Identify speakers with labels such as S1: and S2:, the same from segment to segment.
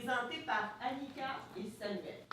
S1: présenté par Annika et Samuel.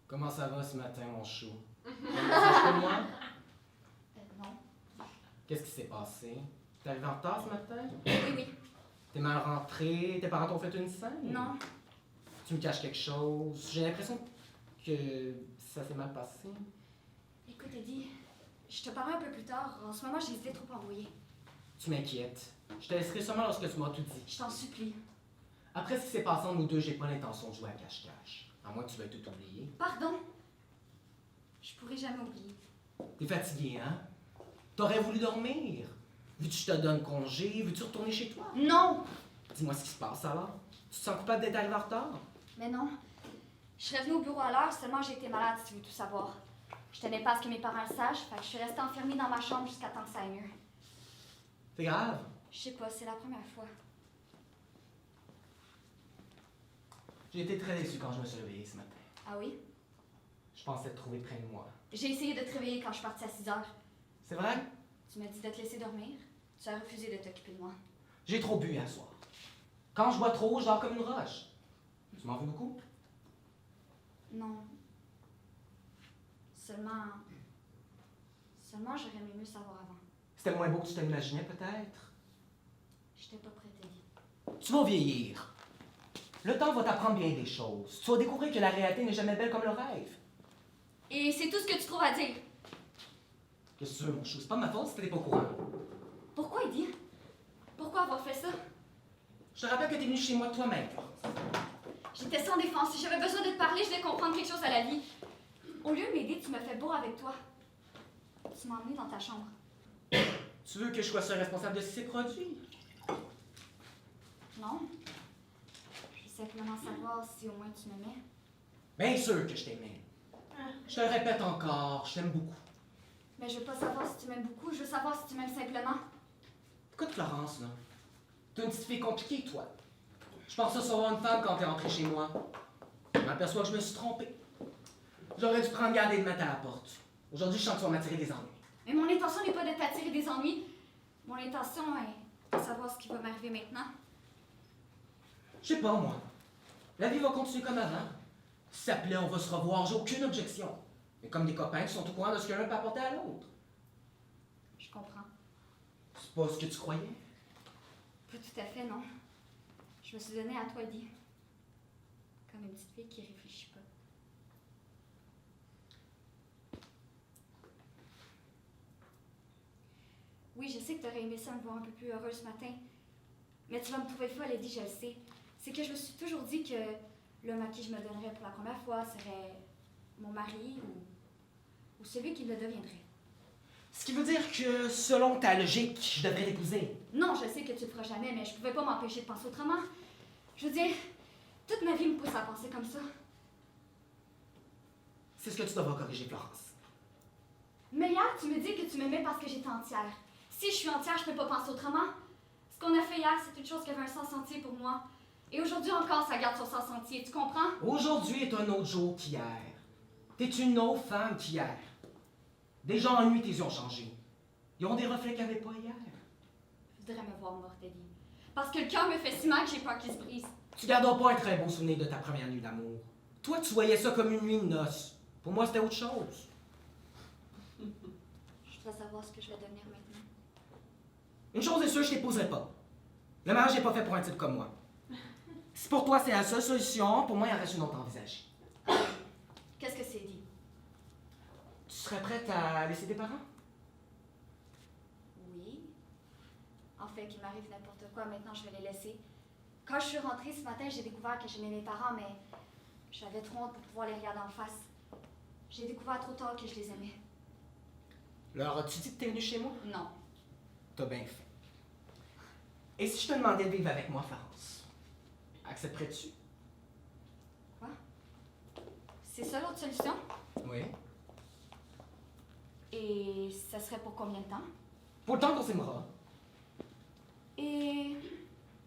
S2: Comment ça va ce matin, mon chou? Un message pour moi?
S3: Non.
S2: Qu'est-ce qui s'est passé? T'es arrivé en retard ce matin?
S3: Oui.
S2: T'es mal rentré? Tes parents t'ont fait une scène?
S3: Non.
S2: Tu me caches quelque chose? J'ai l'impression que ça s'est mal passé.
S3: Écoute, Eddie, je te parlerai un peu plus tard. En ce moment, j'ai hésité trop embrouillé.
S2: Tu m'inquiètes. Je te laisserai seulement lorsque tu m'as tout dit.
S3: Je t'en supplie.
S2: Après ce qui s'est passé entre nous deux, j'ai pas l'intention de jouer à cache-cache. À moins que tu veuilles tout oublier.
S3: Pardon? Je pourrai jamais oublier.
S2: T'es fatigué, hein? T'aurais voulu dormir? Veux-tu que je te donne congé? Veux-tu retourner chez toi?
S3: Non!
S2: Dis-moi ce qui se passe alors. Tu te sens coupable d'être arrivé en retard?
S3: Mais non. Je serais venue au bureau à l'heure, seulement j'ai été malade, si tu veux tout savoir. Je tenais pas à ce que mes parents le sachent, fait que je suis restée enfermée dans ma chambre jusqu'à temps que ça aille mieux.
S2: C'est grave?
S3: Je sais pas, c'est la première fois.
S2: J'ai été très déçu quand je me suis réveillé ce matin.
S3: Ah oui?
S2: Je pensais te trouver près de moi.
S3: J'ai essayé de te réveiller quand je suis partie à 6 heures.
S2: C'est vrai?
S3: Tu m'as dit de te laisser dormir. Tu as refusé de t'occuper de moi.
S2: J'ai trop bu hier soir. Quand je bois trop, je dors comme une roche. Tu m'en veux beaucoup?
S3: Non. Seulement j'aurais aimé mieux savoir avant.
S2: C'était moins beau que tu te l'imaginais peut-être?
S3: J'étais pas prête, Eddie.
S2: Tu vas vieillir. Le temps va t'apprendre bien des choses. Tu vas découvrir que la réalité n'est jamais belle comme le rêve.
S3: Et c'est tout ce que tu trouves à dire.
S2: Qu'est-ce que tu veux, mon chou? C'est pas de ma faute si t'étais pas au courant.
S3: Pourquoi, Eddie? Pourquoi avoir fait ça?
S2: Je te rappelle que t'es venu chez moi toi-même.
S3: J'étais sans défense. Si j'avais besoin de te parler, je devais comprendre quelque chose à la vie. Au lieu de m'aider, tu m'as fait bourre avec toi. Tu m'as emmené dans ta chambre.
S2: Tu veux que je sois seul responsable de ces produits?
S3: Non. Je veux simplement savoir si au moins tu m'aimais.
S2: Bien sûr que je t'aimais. Je te le répète encore, je t'aime beaucoup.
S3: Mais je veux pas savoir si tu m'aimes beaucoup, je veux savoir si tu m'aimes simplement.
S2: Écoute, Florence, là. T'es une petite fille compliquée, toi. Je pensais savoir une femme quand t'es rentrée chez moi. Je m'aperçois que je me suis trompée. J'aurais dû prendre garde et de mettre à la porte. Aujourd'hui, je sens que tu vas m'attirer des ennuis.
S3: Mais mon intention n'est pas de t'attirer des ennuis. Mon intention est de savoir ce qui va m'arriver maintenant.
S2: Je sais pas, moi. La vie va continuer comme avant. Si ça plaît, on va se revoir, j'ai aucune objection. Mais comme des copains qui sont au courant de ce que l'un peut apporter à l'autre.
S3: Je comprends.
S2: C'est pas ce que tu croyais?
S3: Pas tout à fait, non. Je me suis donnée à toi, Eddie. Comme une petite fille qui réfléchit pas. Oui, je sais que t'aurais aimé ça me voir un peu plus heureuse ce matin. Mais tu vas me trouver folle, Eddie, je le sais. C'est que je me suis toujours dit que l'homme à qui je me donnerais pour la première fois serait mon mari ou celui qui le deviendrait.
S2: Ce qui veut dire que, selon ta logique, je devrais t'épouser.
S3: Non, je sais que tu le feras jamais, mais je pouvais pas m'empêcher de penser autrement. Je veux dire, toute ma vie me pousse à penser comme ça.
S2: C'est ce que tu devras corriger, Florence.
S3: Mais hier, tu me dis que tu m'aimais parce que j'étais entière. Si je suis entière, je peux pas penser autrement. Ce qu'on a fait hier, c'est une chose qui avait un sens entier pour moi. Et aujourd'hui encore, ça garde son sens entier, tu comprends?
S2: Aujourd'hui est un autre jour qu'hier. T'es une autre femme qu'hier. Des gens en nuit, tes yeux ont changé. Ils ont des reflets qu'il n'y avait pas hier.
S3: Je voudrais me voir morte, Eddie. Parce que le cœur me fait si mal que j'ai peur qu'il se brise.
S2: Tu garderas pas un très beau souvenir de ta première nuit d'amour. Toi, tu voyais ça comme une nuit de noces. Pour moi, c'était autre chose.
S3: Je voudrais savoir ce que je vais devenir maintenant.
S2: Une chose est sûre, je t'épouserai pas. Le mariage n'est pas fait pour un type comme moi. Si pour toi, c'est la seule solution, pour moi, il en reste une autre à envisager.
S3: Qu'est-ce que c'est, Eddie?
S2: Tu serais prête à laisser tes parents?
S3: Oui. En fait, qu'il m'arrive n'importe quoi, maintenant je vais les laisser. Quand je suis rentrée ce matin, j'ai découvert que j'aimais mes parents, mais J'avais trop honte pour pouvoir les regarder en face. J'ai découvert trop tard que je les aimais.
S2: Leur as-tu dit que t'es venu chez moi?
S3: Non.
S2: T'as bien fait. Et si je te demandais de vivre avec moi, Florence? Accepterais-tu?
S3: Quoi? C'est ça l'autre solution?
S2: Oui.
S3: Et ça serait pour combien de temps?
S2: Pour le temps qu'on s'aimera.
S3: Et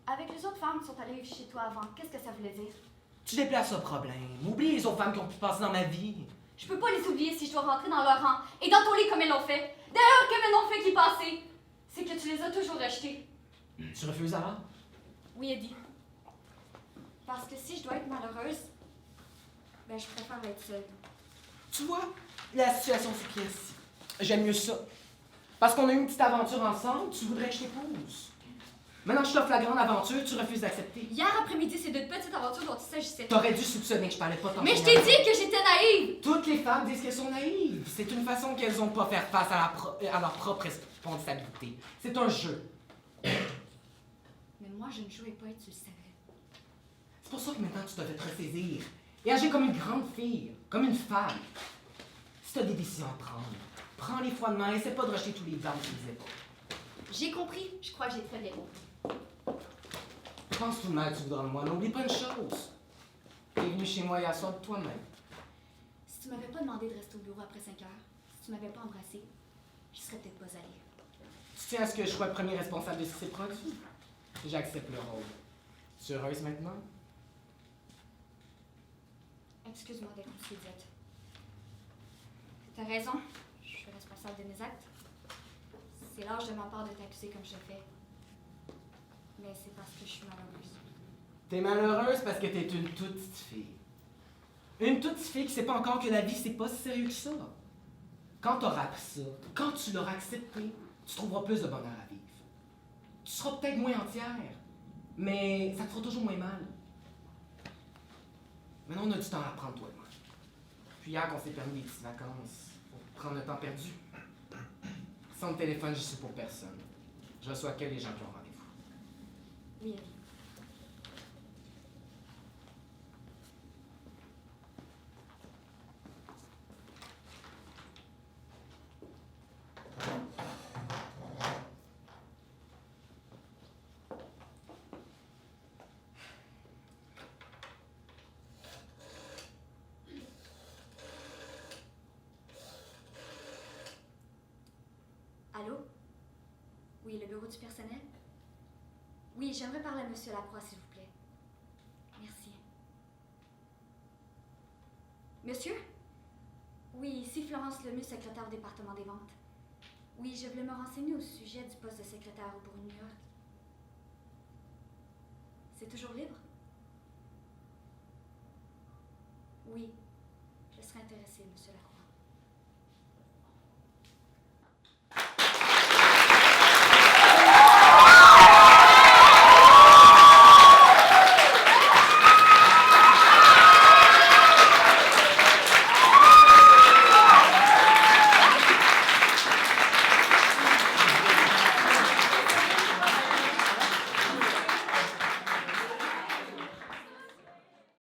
S3: avec les autres femmes qui sont allées vivre chez toi avant, qu'est-ce que ça voulait dire?
S2: Tu déplaces ce problème. Oublie les autres femmes qui ont pu passer dans ma vie.
S3: Je peux pas les oublier si je dois rentrer dans leur rang et dans ton lit comme elles l'ont fait. D'ailleurs, comme elles l'ont fait qui passait, c'est que tu les as toujours rejetées.
S2: Tu refuses alors?
S3: Oui, Eddie. Parce que si je dois être malheureuse, ben je préfère être seule.
S2: Tu vois, la situation c'est pire ici. J'aime mieux ça. Parce qu'on a eu une petite aventure ensemble, tu voudrais que je t'épouse. Maintenant que je t'offre la grande aventure, tu refuses d'accepter.
S3: Hier après-midi, c'est d'une petite aventure dont il s'agissait.
S2: T'aurais dû soupçonner que je parlais pas tant.
S3: Mais je t'ai dit que j'étais naïve!
S2: Toutes les femmes disent qu'elles sont naïves. C'est une façon qu'elles ont pas faire face à leur propre responsabilité. C'est un jeu.
S3: Mais moi, je ne jouais pas et tu le savais.
S2: C'est pour ça que maintenant tu dois te ressaisir et agir comme une grande fille, comme une femme. Si t'as des décisions à prendre, prends-les froidement et essaie pas de rejeter tous les armes sur les épaules.
S3: J'ai compris, je crois que j'ai très bien compris.
S2: Pense tout le mal que tu voudras de moi, n'oublie pas une chose. T'es venu chez moi hier soir de toi-même.
S3: Si tu m'avais pas demandé de rester au bureau après 5 heures, si tu m'avais pas embrassé, je serais peut-être pas allée.
S2: Tu tiens à ce que je sois le premier responsable de ce qui s'est produit. J'accepte le rôle. Tu es heureuse maintenant?
S3: Excuse-moi d'être aussi idiote. T'as raison, je suis responsable de mes actes. C'est lâche de ma part de t'accuser comme je fais. Mais c'est parce que je suis malheureuse.
S2: T'es malheureuse parce que t'es une toute petite fille. Une toute petite fille qui sait pas encore que la vie, c'est pas si sérieux que ça. Quand t'auras appris ça, quand tu l'auras accepté, tu trouveras plus de bonheur à vivre. Tu seras peut-être moins entière, mais ça te fera toujours moins mal. Maintenant, on a du temps à prendre, toi et moi. Puis hier, qu'on s'est permis des petites vacances pour prendre le temps perdu. Sans le téléphone, je suis pour personne. Je reçois que les gens qui ont rendez-vous.
S3: Oui, Abby. Allô? Oui, le bureau du personnel? Oui, j'aimerais parler à Monsieur Lacroix, s'il vous plaît. Merci. Monsieur? Oui, ici Florence Lemieux, secrétaire au département des ventes. Oui, je voulais me renseigner au sujet du poste de secrétaire au bureau de New York. C'est toujours libre? Oui.